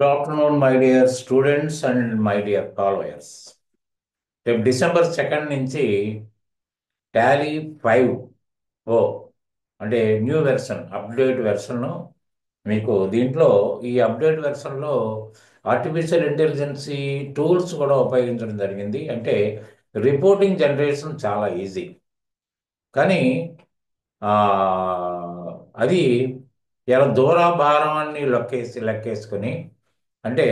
Good afternoon, my dear students and my dear followers. రేపు December 2 నుంచి Tally 5 అంటే new version update version మీకు దీంట్లో ఈ అప్డేట్ వెర్షన్లో ఆర్టిఫిషియల్ ఇంటెలిజెన్సీ టూల్స్ కూడా ఉపయోగించడం జరిగింది. అంటే రిపోర్టింగ్ జనరేషన్ చాలా ఈజీ. కానీ ఆ, అది ఎలా దూరాభారాన్ని లెక్కేసుకొని అంటే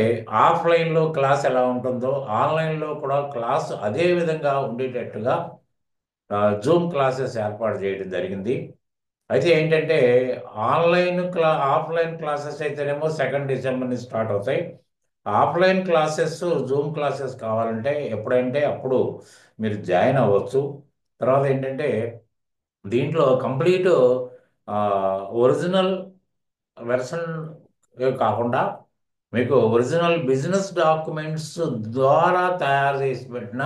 ఆఫ్లైన్లో క్లాస్ ఎలా ఉంటుందో ఆన్లైన్లో కూడా క్లాస్ అదే విధంగా ఉండేటట్టుగా జూమ్ క్లాసెస్ ఏర్పాటు చేయడం జరిగింది. అయితే ఏంటంటే ఆఫ్లైన్ క్లాసెస్ అయితేనేమో 2 డిసెంబర్ నుంచి స్టార్ట్ అవుతాయి. ఆఫ్లైన్ క్లాసెస్ జూమ్ క్లాసెస్ కావాలంటే ఎప్పుడంటే అప్పుడు మీరు జాయిన్ అవ్వచ్చు. తర్వాత ఏంటంటే దీంట్లో కంప్లీట్ ఒరిజినల్ వెర్షన్ కాకుండా మీకు ఒరిజినల్ బిజినెస్ డాక్యుమెంట్స్ ద్వారా తయారు చేసి పెట్టిన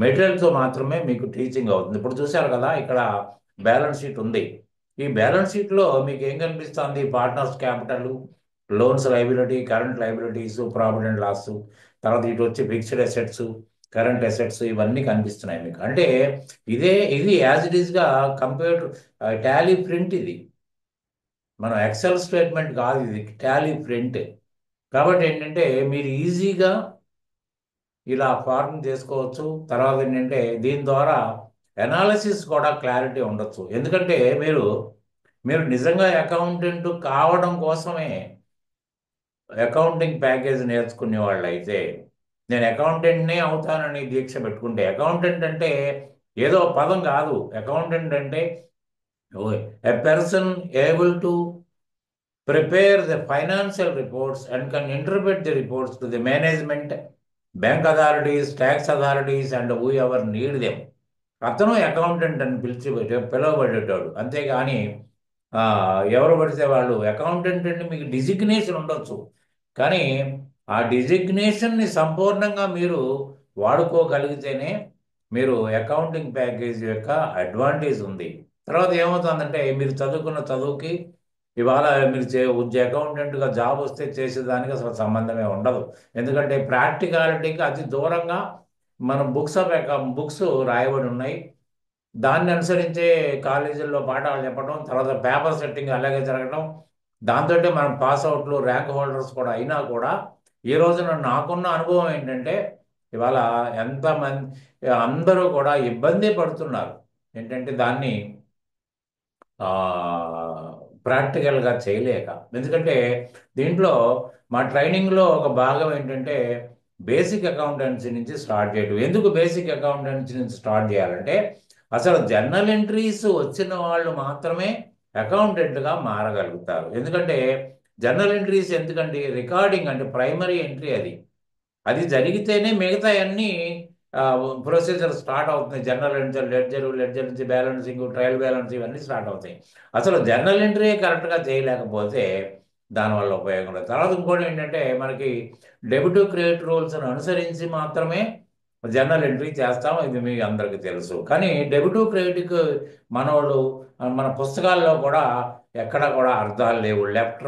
మెటీరియల్తో మాత్రమే మీకు టీచింగ్ అవుతుంది. ఇప్పుడు చూశారు కదా, ఇక్కడ బ్యాలెన్స్ షీట్ ఉంది. ఈ బ్యాలెన్స్ షీట్లో మీకు ఏం కనిపిస్తుంది? Partners capital, loans liability, current liabilities, profit and loss, తర్వాత ఇటు వచ్చి ఫిక్స్డ్ అసెట్స్, కరెంట్ అసెట్స్ ఇవన్నీ కనిపిస్తున్నాయి మీకు. అంటే ఇది యాజ్ ఇట్ ఈస్గా కంపేర్ టాలీ ప్రింట్. ఇది మనం ఎక్సెల్ స్టేట్మెంట్ కాదు, ఇది టాలీ ప్రింట్. కాబట్టి ఏంటంటే మీరు ఈజీగా ఇలా ఫార్మ్ చేసుకోవచ్చు. తర్వాత ఏంటంటే దీని ద్వారా ఎనాలిసిస్ కూడా క్లారిటీ ఉండొచ్చు. ఎందుకంటే మీరు నిజంగా అకౌంటెంట్ కావడం కోసమే అకౌంటింగ్ ప్యాకేజ్ నేర్చుకునే వాళ్ళు అయితే, నేను అకౌంటెంట్నే అవుతానని దీక్ష పెట్టుకుంటే, అకౌంటెంట్ అంటే ఏదో పదం కాదు. అకౌంటెంట్ అంటే a person able to prepare the financial reports and can interpret the reports to the management, bank authorities, tax authorities, and whoever need them. అతను అకౌంటెంట్ అని పిలువబడేటాడు. అంతేగాని ఆ, ఎవరు పడితే వాళ్ళు అకౌంటెంట్ అంటే మీకు డిజిగ్నేషన్ ఉండొచ్చు, కానీ ఆ డిజిగ్నేషన్ని సంపూర్ణంగా మీరు వాడుకోగలిగితేనే మీరు అకౌంటింగ్ ప్యాకేజ్ యొక్క అడ్వాంటేజ్ ఉంది. తర్వాత ఏమవుతుందంటే మీరు చదువుకున్న చదువుకి ఇవాళ మీరు అకౌంటెంట్గా జాబ్ వస్తే చేసేదానికి అసలు సంబంధమే ఉండదు. ఎందుకంటే ప్రాక్టికాలిటీకి అతి దూరంగా మనం బుక్స్ రాయబడి ఉన్నాయి. దాన్ని అనుసరించే కాలేజీల్లో పాఠాలు చెప్పడం, తర్వాత పేపర్ సెట్టింగ్ అలాగే జరగడం, దాంతో మనం పాస్ అవుట్లు ర్యాంక్ హోల్డర్స్ కూడా అయినా కూడా ఈ రోజున నాకున్న అనుభవం ఏంటంటే ఇవాళ ఎంతమంది అందరూ కూడా ఇబ్బంది పడుతున్నారు. ఏంటంటే దాన్ని ప్రాక్టికల్గా చేయలేక. ఎందుకంటే దీంట్లో మా ట్రైనింగ్లో ఒక భాగం ఏంటంటే బేసిక్ అకౌంటెన్సీ నుంచి స్టార్ట్ చేయడం. ఎందుకు బేసిక్ అకౌంటెన్సీ నుంచి స్టార్ట్ చేయాలంటే అసలు జర్నల్ ఎంట్రీస్ వచ్చిన వాళ్ళు మాత్రమే అకౌంటెంట్గా మారగలుగుతారు. ఎందుకంటే జర్నల్ ఎంట్రీస్ ఎందుకంటే రికార్డింగ్ అంటే ప్రైమరీ ఎంట్రీ, అది అది జరిగితేనే మిగతా అన్ని ప్రొసీజర్ స్టార్ట్ అవుతుంది. జర్నల్ ఎంట్రీ, లెడ్జర్ నుంచి బ్యాలెన్సింగ్, ట్రయల్ బ్యాలెన్స్ ఇవన్నీ స్టార్ట్ అవుతాయి. అసలు జర్నల్ ఎంట్రీ కరెక్ట్గా చేయలేకపోతే దానివల్ల ఉపయోగం లేదు. తర్వాత ఇంకోటి ఏంటంటే మనకి డెబిట్ క్రెడిట్ రూల్స్ అనుసరించి మాత్రమే జర్నల్ ఎంట్రీ చేస్తాం. ఇది మీకు అందరికీ తెలుసు. కానీ డెబిట్ క్రెడిట్ మనోళ్ళు మన పుస్తకాల్లో కూడా ఎక్కడ కూడా అర్థాలు లేవు. లెఫ్ట్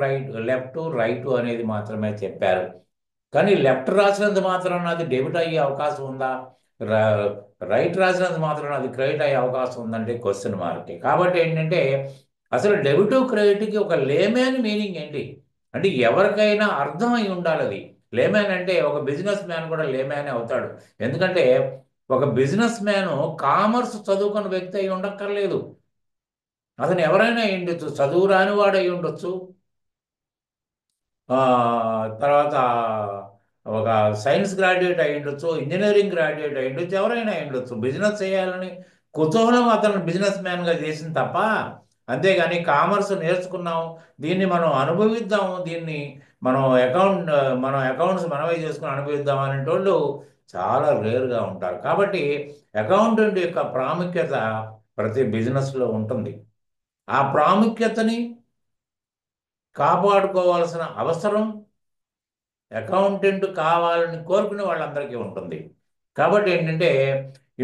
రైట్ అనేది మాత్రమే చెప్పారు. కానీ లెఫ్ట్ రాసినంత మాత్రాన అది డెబిట్ అయ్యే అవకాశం ఉందా? ర- రైట్ రాసినంత మాత్రాన అది క్రెడిట్ అయ్యే అవకాశం ఉందంటే క్వశ్చన్ మార్క్. కాబట్టి ఏంటంటే అసలు డెబిట్ క్రెడిట్కి ఒక లేమ్యాన్ మీనింగ్ ఏంటి అంటే ఎవరికైనా అర్థం అయి ఉండాలి అది. లేమ్యాన్ అంటే ఒక బిజినెస్ మ్యాన్ కూడా లేమ్యానే అవుతాడు. ఎందుకంటే ఒక బిజినెస్ మ్యాన్ కామర్స్ చదువుకున్న వ్యక్తి అయి ఉండక్కర్లేదు. అతను ఎవరైనా అయి ఉండొచ్చు, చదువు రాని వాడు అయి ఉండొచ్చు, ఆ, తర్వాత ఒక సైన్స్ గ్రాడ్యుయేట్ అయి ఉండొచ్చు, ఇంజనీరింగ్ గ్రాడ్యుయేట్ అయి ఉండొచ్చు, ఎవరైనా అయి ఉండొచ్చు. బిజినెస్ చేయాలని కుతూహలం అతను బిజినెస్ మ్యాన్గా చేసింది తప్ప, అంతేగాని కామర్స్ నేర్చుకున్నాం, దీన్ని మనం అనుభవిద్దాం, దీన్ని మనం మన అకౌంట్స్ మనమే చేసుకుని అనుభవిద్దాం అనేటోళ్ళు చాలా రేర్గా ఉంటారు. కాబట్టి అకౌంటెంట్ యొక్క ప్రాముఖ్యత ప్రతి బిజినెస్లో ఉంటుంది. ఆ ప్రాముఖ్యతని కాపాడుకోవాల్సిన అవసరం అకౌంటెంట్ కావాలని కోరుకునే వాళ్ళందరికీ ఉంటుంది. కాబట్టి ఏంటంటే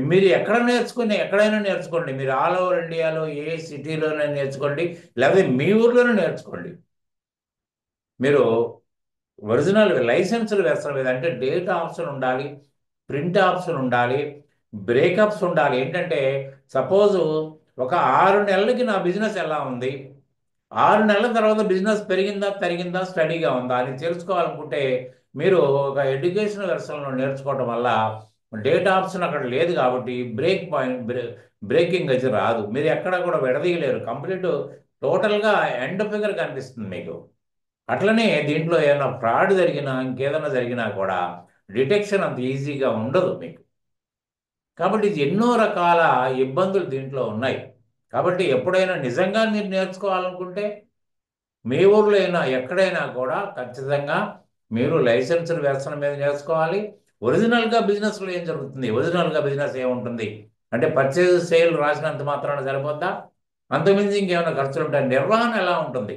మీరు ఎక్కడైనా నేర్చుకోండి. మీరు ఆల్ ఓవర్ ఇండియాలో ఏ సిటీలోనే నేర్చుకోండి, లేకపోతే మీ ఊర్లోనే నేర్చుకోండి. మీరు ఒరిజినల్ లైసెన్సుల వెర్షన్ మీద అంటే డేట్ ఆప్షన్ ఉండాలి, ప్రింట్ ఆప్షన్ ఉండాలి, బ్రేకప్స్ ఉండాలి. ఏంటంటే సపోజు ఒక 6 నెలలకి నా బిజినెస్ ఎలా ఉంది, 6 నెలల తర్వాత బిజినెస్ పెరిగిందా తరిగిందా స్టడీగా ఉందా అని తెలుసుకోవాలనుకుంటే మీరు ఒక ఎడ్యుకేషన్ వెర్షన్లో నేర్చుకోవడం వల్ల డేట్ ఆప్షన్ అక్కడ లేదు కాబట్టి బ్రేకింగ్ అది రాదు. మీరు ఎక్కడ కూడా విడదీయలేరు. కంప్లీట్ టోటల్గా ఎండ్ ఫిగర్ కనిపిస్తుంది మీకు. అట్లనే దీంట్లో ఏమైనా ఫ్రాడ్ జరిగినా ఇంకేదైనా జరిగినా కూడా డిటెక్షన్ అంత ఈజీగా ఉండదు మీకు. కాబట్టి ఇది ఎన్నో రకాల ఇబ్బందులు దీంట్లో ఉన్నాయి. కాబట్టి ఎప్పుడైనా నిజంగా మీరు నేర్చుకోవాలనుకుంటే మీ ఊర్లో అయినా ఎక్కడైనా కూడా ఖచ్చితంగా మీరు లైసెన్సుల వ్యవస్థల మీద నేర్చుకోవాలి. ఒరిజినల్గా బిజినెస్లో ఏం జరుగుతుంది, ఒరిజినల్గా బిజినెస్ ఏముంటుంది అంటే పర్చేజ్ సేల్ రాసినంత మాత్రాన సరిపోద్దా, అంతకుమించి ఇంకేమైనా ఖర్చులు ఉంటాయి, నిర్వహణ ఎలా ఉంటుంది,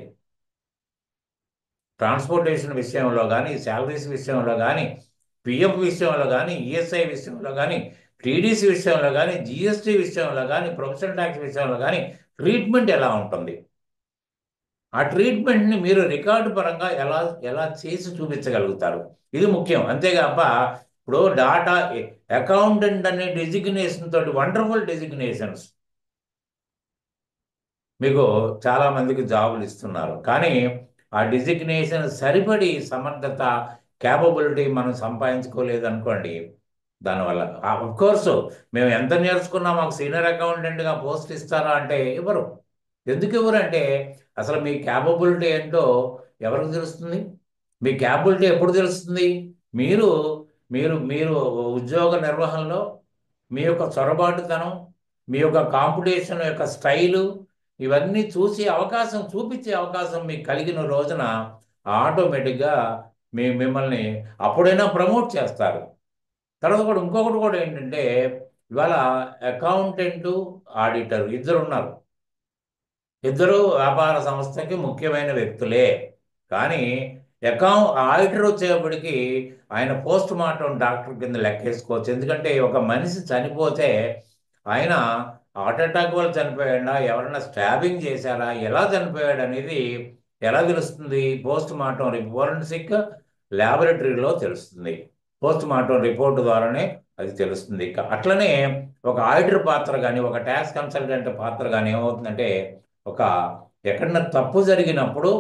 ట్రాన్స్పోర్టేషన్ విషయంలో కానీ, శాలరీస్ విషయంలో కానీ, పిఎఫ్ విషయంలో కానీ, ఈఎస్ఐ విషయంలో కానీ, టీడీసీ విషయంలో కానీ, జిఎస్టీ విషయంలో కానీ, ప్రొఫెషనల్ ట్యాక్స్ విషయంలో కానీ ట్రీట్మెంట్ ఎలా ఉంటుంది, ఆ ట్రీట్మెంట్ని మీరు రికార్డు పరంగా ఎలా ఎలా చేసి చూపించగలుగుతారు, ఇది ముఖ్యం. అంతేగాక ఇప్పుడు డాటా అకౌంటెంట్ అనే డెసిగ్నేషన్ తోటి వండర్ఫుల్ డెసిగ్నేషన్స్ మీకు చాలామందికి జాబులు ఇస్తున్నారు. కానీ ఆ డిజిగ్నేషన్ సరిపడి సమర్థత క్యాపబిలిటీ మనం సంపాదించుకోలేదు అనుకోండి, దానివల్ల కోర్సు మేము ఎంత నేర్చుకున్నా మాకు సీనియర్ అకౌంటెంట్గా పోస్ట్ ఇస్తారా అంటే ఇవ్వరు. ఎందుకు ఇవ్వరు అంటే అసలు మీ క్యాపబిలిటీ ఏంటో ఎవరికి తెలుస్తుంది? మీ క్యాపబిలిటీ ఎప్పుడు తెలుస్తుంది? మీరు మీరు మీరు ఉద్యోగ నిర్వహణలో మీ యొక్క చొరబాటుతనం, మీ యొక్క కాంపిటీషన్ యొక్క స్టైలు ఇవన్నీ చూసి అవకాశం చూపించే అవకాశం మీకు కలిగిన రోజున ఆటోమేటిక్గా మిమ్మల్ని అప్పుడైనా ప్రమోట్ చేస్తారు. తర్వాత కూడా ఇంకొకటి కూడా ఏంటంటే ఇవాళ అకౌంటెంటు ఆడిటర్ ఇద్దరు ఉన్నారు. ఇద్దరు వ్యాపార సంస్థకి ముఖ్యమైన వ్యక్తులే. కానీ ఆడిటర్ వచ్చేప్పటికి ఆయన పోస్ట్ మార్టం డాక్టర్ కింద లెక్కేసుకోవచ్చు. ఎందుకంటే ఒక మనిషి చనిపోతే ఆయన హార్ట్ అటాక్ వల్ల చనిపోయాడా, ఎవరైనా స్టాబింగ్ చేశారా, ఎలా చనిపోయాడు అనేది ఎలా తెలుస్తుంది? పోస్ట్ మార్టం ఫోరెన్సిక్ ల్యాబొరేటరీలో తెలుస్తుంది. పోస్ట్ మార్టం రిపోర్ట్ ద్వారానే అది తెలుస్తుంది. అట్లనే ఒక ఆడిటర్ పాత్ర కానీ, ఒక ట్యాక్స్ కన్సల్టెంట్ పాత్ర కానీ ఏమవుతుందంటే ఒక ఎక్కడన్నా తప్పు జరిగినప్పుడు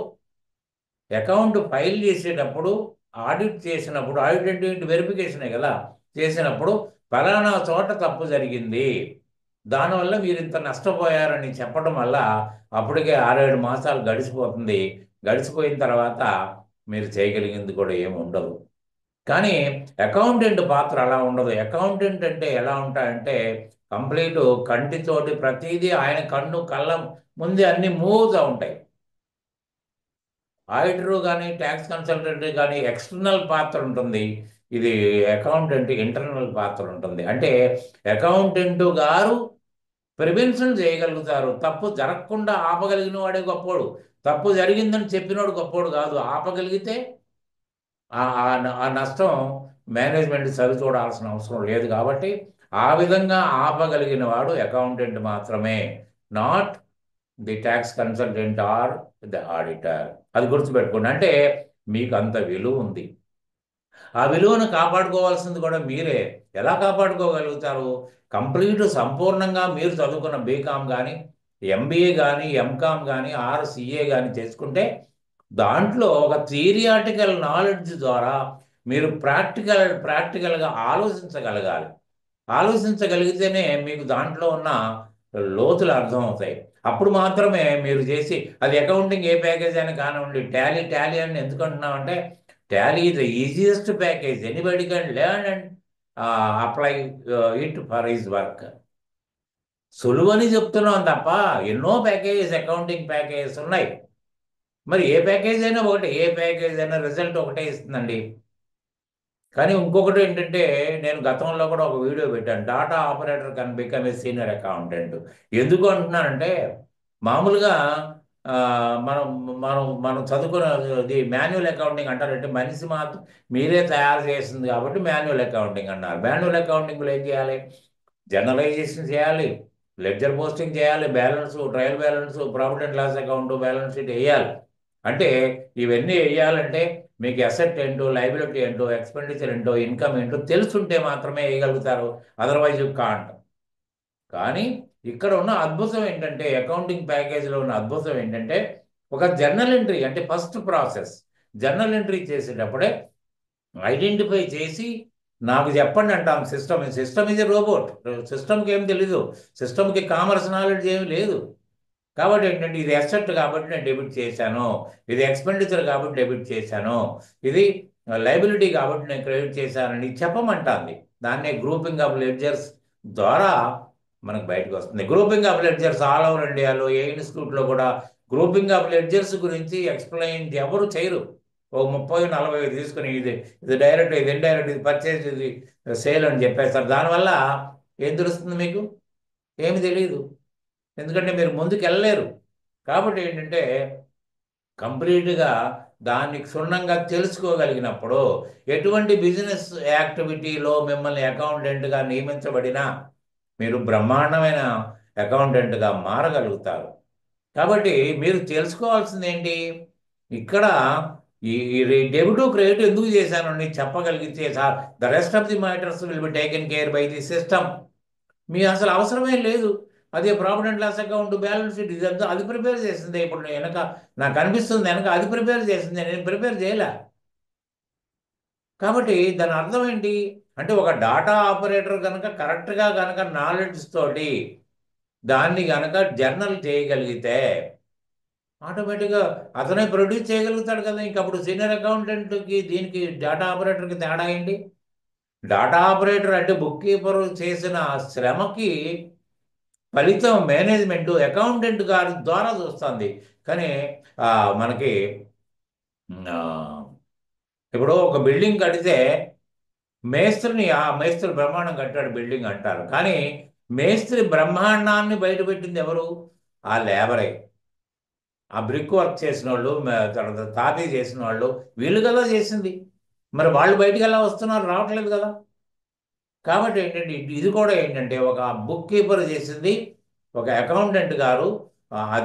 అకౌంట్ ఫైల్ చేసేటప్పుడు ఆడిట్ చేసినప్పుడు ఆడిట్ అంటే వెరిఫికేషనే కదా, చేసినప్పుడు ఫలానా చోట తప్పు జరిగింది, దానివల్ల మీరు ఇంత నష్టపోయారని చెప్పడం వల్ల అప్పటికే 6-7 మాసాలు గడిచిపోతుంది. గడిచిపోయిన తర్వాత మీరు చేయగలిగింది కూడా ఏమి ఉండదు. కానీ అకౌంటెంట్ పాత్ర అలా ఉండదు. అకౌంటెంట్ అంటే ఎలా ఉంటాయంటే కంప్లీట్ కంటితోటి ప్రతిదీ ఆయన కన్ను కళ్ళ ముందే అన్ని మూవ్ అవుతూ ఉంటాయి. ఆడిటరు కానీ ట్యాక్స్ కన్సల్టెంట్ కానీ ఎక్స్టర్నల్ పాత్ర ఉంటుంది, ఇది అకౌంటెంట్ ఇంటర్నల్ పాత్ర ఉంటుంది. అంటే అకౌంటెంట్ గారు ప్రివెన్షన్ చేయగలుగుతారు. తప్పు జరగకుండా ఆపగలిగిన వాడే గొప్పోడు. తప్పు జరిగిందని చెప్పినోడు గొప్పోడు కాదు. ఆపగలిగితే ఆ నష్టం మేనేజ్మెంట్ సరి చూడాల్సిన అవసరం లేదు. కాబట్టి ఆ విధంగా ఆపగలిగిన వాడు అకౌంటెంట్ మాత్రమే, not the tax consultant or the auditor. అది గుర్తుపెట్టుకోండి. అంటే మీకు అంత విలువ ఉంది. ఆ విలువను కాపాడుకోవాల్సింది కూడా మీరే. ఎలా కాపాడుకోగలుగుతారు? కంప్లీట్ సంపూర్ణంగా మీరు చదువుకున్న బీకామ్ కానీ, ఎంబీఏ కానీ, ఎంకామ్ కానీ, ఆర్ సిఏ కానీ చేసుకుంటే దాంట్లో ఒక థియరియాటికల్ నాలెడ్జ్ ద్వారా మీరు ప్రాక్టికల్గా ఆలోచించగలగాలి. ఆలోచించగలిగితేనే మీకు దాంట్లో ఉన్న లోతులు అర్థమవుతాయి. అప్పుడు మాత్రమే మీరు చేసి అది అకౌంటింగ్ ఏ ప్యాకేజ్ అని కానివ్వండి. టాలీ అని ఎందుకు అంటున్నామంటే tally is the easiest package, anybody can learn and apply it for his work. సులువని చెప్తున్నాం తప్ప ఎన్నో ప్యాకేజెస్ అకౌంటింగ్ ప్యాకేజెస్ ఉన్నాయి. మరి ఏ ప్యాకేజ్ అయినా ఒకటే, ఏ ప్యాకేజ్ అయినా రిజల్ట్ ఒకటే ఇస్తుందండి. కానీ ఇంకొకటి ఏంటంటే నేను గతంలో కూడా ఒక వీడియో పెట్టాను, data operator can become a senior accountant. ఎందుకు అంటున్నానంటే మామూలుగా ఆ, మనం మనం మనం చదువుకున్నది మాన్యువల్ అకౌంటింగ్ అంటారంటే మనిషి మాత్రం మీరే తయారు చేసింది కాబట్టి మాన్యువల్ అకౌంటింగ్ అన్నారు. మాన్యువల్ అకౌంటింగ్లో ఏం చేయాలి? జనరలైజేషన్ చేయాలి, లెడ్జర్ పోస్టింగ్ చేయాలి, balance, trial balance, profit and loss account, balance sheet వేయాలి. అంటే ఇవన్నీ వేయాలంటే మీకు అసెట్ ఏంటో, లైబిలిటీ ఏంటో, ఎక్స్పెండిచర్ ఏంటో, ఇన్కమ్ ఏంటో తెలుసుంటే మాత్రమే వేయగలుగుతారు. Otherwise you can't. కానీ ఇక్కడ ఉన్న అద్భుతం ఏంటంటే, అకౌంటింగ్ ప్యాకేజీలో ఉన్న అద్భుతం ఏంటంటే, ఒక జర్నల్ ఎంట్రీ అంటే ఫస్ట్ ప్రాసెస్. జర్నల్ ఎంట్రీ చేసేటప్పుడే ఐడెంటిఫై చేసి నాకు చెప్పండి అంటాం. సిస్టమ్ ఇది రోబోట్. సిస్టమ్కి ఏం తెలీదు. సిస్టమ్కి కామర్స్ నాలెడ్జ్ ఏమి లేదు. కాబట్టి ఏంటంటే ఇది అసెట్ కాబట్టి నేను డెబిట్ చేశాను, ఇది ఎక్స్పెండిచర్ కాబట్టి డెబిట్ చేశాను, ఇది లైబిలిటీ కాబట్టి నేను క్రెడిట్ చేశానని చెప్పమంటాంది. దాన్నే గ్రూపింగ్ ఆఫ్ లెడ్జర్స్ ద్వారా మనకు బయటకు వస్తుంది. Grouping of ledgers all over ఇండియాలో ఏ ఇన్స్టిట్యూట్లో కూడా గ్రూపింగ్ ఆఫ్ లెడ్జర్స్ గురించి ఎక్స్ప్లెయిన్ ఎవరు చేయరు. ఓ 30-40 తీసుకుని ఇది డైరెక్ట్, ఇది ఇండైరెక్ట్, ఇది పర్చేజ్, ఇది సేల్ అని చెప్పేస్తారు. దానివల్ల ఏం తెలుస్తుంది మీకు? ఏమి తెలియదు. ఎందుకంటే మీరు ముందుకు వెళ్ళలేరు. కాబట్టి ఏంటంటే కంప్లీట్గా దాన్ని క్షుణ్ణంగా తెలుసుకోగలిగినప్పుడు ఎటువంటి బిజినెస్ యాక్టివిటీలో మిమ్మల్ని అకౌంటెంట్గా నియమించబడినా మీరు బ్రహ్మాండమైన అకౌంటెంట్గా మారగలుగుతారు. కాబట్టి మీరు తెలుసుకోవాల్సింది ఏంటి? ఇక్కడ ఈ డెబిట్ క్రెడిట్ ఎందుకు చేశాను అని చెప్పగలిగితే sir, the rest of the matters will be taken care by the system. మీ అసలు అవసరమే లేదు. అదే profit and loss account, balance sheet, ఇదంతా అది ప్రిపేర్ చేసింది. ఇప్పుడు వెనక నాకు అనిపిస్తుంది వెనక అది ప్రిపేర్ చేసింది, నేను ప్రిపేర్ చేయలే. కాబట్టి దాని అర్థం ఏంటి అంటే, ఒక డాటా ఆపరేటర్ కనుక కరెక్ట్గా కనుక నాలెడ్జ్ తోటి దాన్ని కనుక జర్నల్ చేయగలిగితే ఆటోమేటిక్గా అతనే ప్రొడ్యూస్ చేయగలుగుతాడు కదా. ఇంకప్పుడు సీనియర్ అకౌంటెంట్కి దీనికి డేటా ఆపరేటర్కి తేడా ఏంటి? డాటా ఆపరేటర్ అంటే బుక్ కీపర్ చేసిన శ్రమకి ఫలితం మేనేజ్మెంట్ అకౌంటెంట్ గారి ద్వారా చూస్తుంది. కానీ మనకి ఆ, ఇప్పుడు ఒక బిల్డింగ్ కడితే ఆ మేస్త్రి బ్రహ్మాండం కట్టాడు బిల్డింగ్ అంటారు. కానీ మేస్త్రి బ్రహ్మాండాన్ని బయటపెట్టింది ఎవరు? ఆ లేబరే. ఆ బ్రిక్ వర్క్ చేసిన వాళ్ళు, తర్వాత తాపీ చేసిన వాళ్ళు, వీళ్ళు కదా చేసింది. మరి వాళ్ళు బయటికి ఎలా వస్తున్నారు? రావట్లేదు కదా. కాబట్టి ఏంటంటే ఇది కూడా ఏంటంటే ఒక బుక్ కీపర్ చేసింది ఒక అకౌంటెంట్ గారు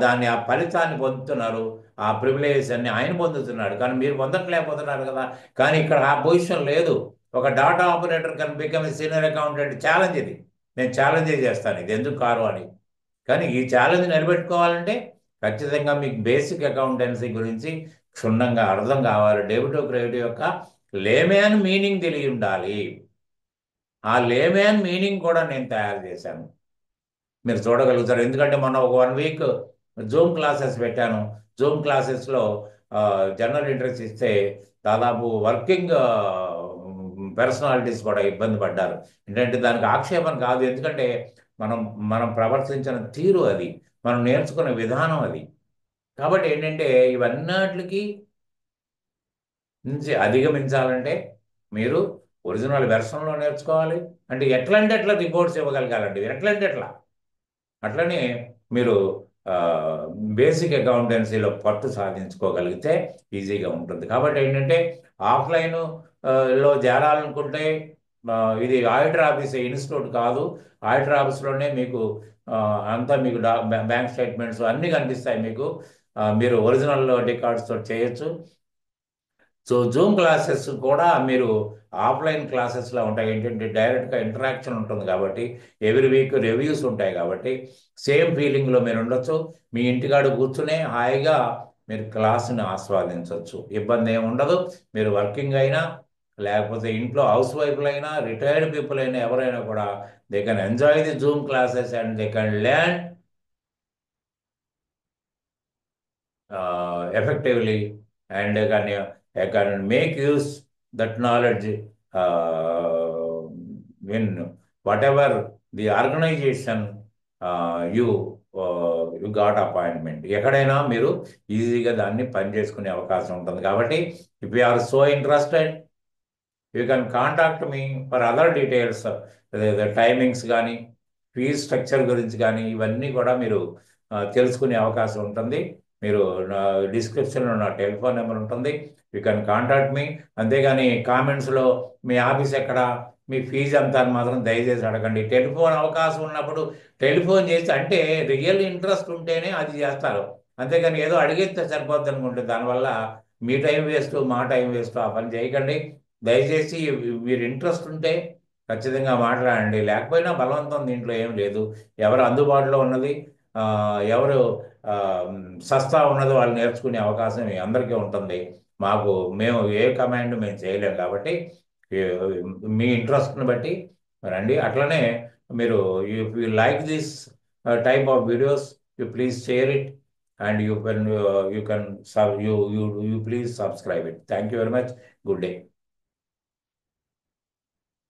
దాన్ని, ఆ ఫలితాన్ని పొందుతున్నారు. ఆ ప్రివిలేజెస్ అన్ని ఆయన పొందుతున్నాడు, కానీ మీరు పొందట్లేకపోతున్నారు కదా. కానీ ఇక్కడ ఆ పొజిషన్ లేదు. ఒక డాటా ఆపరేటర్ కన్ బికమ్ సీనియర్ అకౌంటెంట్ ఛాలెంజ్ ఇది. నేను ఛాలెంజ్ చేస్తాను ఇది ఎందుకు కారు అని. కానీ ఈ ఛాలెంజ్ నిలబెట్టుకోవాలంటే ఖచ్చితంగా మీకు బేసిక్ అకౌంటెన్సీ గురించి క్షుణ్ణంగా అర్థం కావాలి. డెబిట్ క్రెడిట్ యొక్క లేమ్యాన్ మీనింగ్ తెలియ ఉండాలి. ఆ లేమ్యాన్ మీనింగ్ కూడా నేను తయారు చేశాను, మీరు చూడగలుగుతారు. ఎందుకంటే మొన్న ఒక 1 వీక్ జూమ్ క్లాసెస్ పెట్టాను. జూమ్ క్లాసెస్లో జనరల్ ఇంట్రెస్ట్ ఇస్తే దాదాపు వర్కింగ్ పర్సనాలిటీస్ కూడా ఇబ్బంది పడ్డారు. ఏంటంటే దానికి ఆక్షేపణ కాదు, ఎందుకంటే మనం మనం ప్రవర్తించిన తీరు అది, మనం నేర్చుకునే విధానం అది. కాబట్టి ఏంటంటే ఇవన్నిటికి నుంచి అధిగమించాలంటే మీరు ఒరిజినల్ వెర్షన్లో నేర్చుకోవాలి. అంటే ఎట్లా అంటే ఎట్లా రిపోర్ట్స్ ఇవ్వగలగాలండి, ఎట్లా అంటే ఎట్లా. అట్లనే మీరు బేసిక్ అకౌంటెన్సీలో పట్టు సాధించుకోగలిగితే ఈజీగా ఉంటుంది. కాబట్టి ఏంటంటే ఆఫ్లైన్ లో చేరాలనుకుంటే ఆ, ఇది ఆడిటర్ ఆఫీస్ ఇన్స్టిట్యూట్ కాదు. ఆడిటర్ ఆఫీస్లోనే మీకు అంతా మీకు బ్యాంక్ స్టేట్మెంట్స్ అన్నీ కనిపిస్తాయి మీకు. మీరు ఒరిజినల్ రికార్డ్స్ తోటి చేయొచ్చు. సో జూమ్ క్లాసెస్ కూడా మీరు ఆఫ్లైన్ క్లాసెస్లో ఉంటాయి. ఏంటంటే డైరెక్ట్గా ఇంటరాక్షన్ ఉంటుంది కాబట్టి, ఎవ్రీ వీక్ రివ్యూస్ ఉంటాయి కాబట్టి సేమ్ ఫీలింగ్లో మీరు ఉండొచ్చు. మీ ఇంటికాడ కూర్చునే హాయిగా మీరు క్లాసుని ఆస్వాదించవచ్చు, ఇబ్బంది ఏమి ఉండదు. మీరు వర్కింగ్ అయినా, లేకపోతే ఇంట్లో హౌస్ వైఫ్లు అయినా, రిటైర్డ్ పీపుల్ అయినా, ఎవరైనా కూడా they can enjoy the Zoom classes and they can learn effectively, and can make use that knowledge in whatever the organization you got appointment. ఎక్కడైనా మీరు ఈజీగా దాన్ని పని చేసుకునే అవకాశం ఉంటుంది. కాబట్టి if you are so interested, you can contact me for other details. Timings కానీ, ఫీజ్ స్ట్రక్చర్ గురించి కానీ, ఇవన్నీ కూడా మీరు తెలుసుకునే అవకాశం ఉంటుంది. మీరు డిస్క్రిప్షన్లో నా టెలిఫోన్ నెంబర్ ఉంటుంది, యూ కెన్ కాంటాక్ట్ మీ. అంతేగాని కామెంట్స్లో మీ ఆఫీస్ ఎక్కడ, మీ ఫీజు ఎంత అని మాత్రం దయచేసి అడగండి. టెలిఫోన్ అవకాశం ఉన్నప్పుడు టెలిఫోన్ చేసి, అంటే రియల్ ఇంట్రెస్ట్ ఉంటేనే అది చేస్తారు. అంతేగాని ఏదో అడిగితే సరిపోద్ది అనుకుంటే దానివల్ల మీ టైం వేస్ట్ మా టైం వేస్ట్ ఆ పని చేయకండి. దయచేసి మీరు ఇంట్రెస్ట్ ఉంటే ఖచ్చితంగా మాట్లాడండి, లేకపోయినా బలవంతం దీంట్లో ఏం లేదు. ఎవరు అందుబాటులో ఉన్నది, ఆ, ఎవరు ఆ, సస్తా ఉన్నది వాళ్ళు నేర్చుకునే అవకాశం మీ అందరికీ ఉంటుంది. మాకు మేము ఏ కమాండ్ మేము చేయలేం కాబట్టి మీ ఇంట్రెస్ట్ని బట్టి రండి. అట్లనే మీరు if you like this type of videos, you please share it and you can you please subscribe it. Thank you very much. Good day.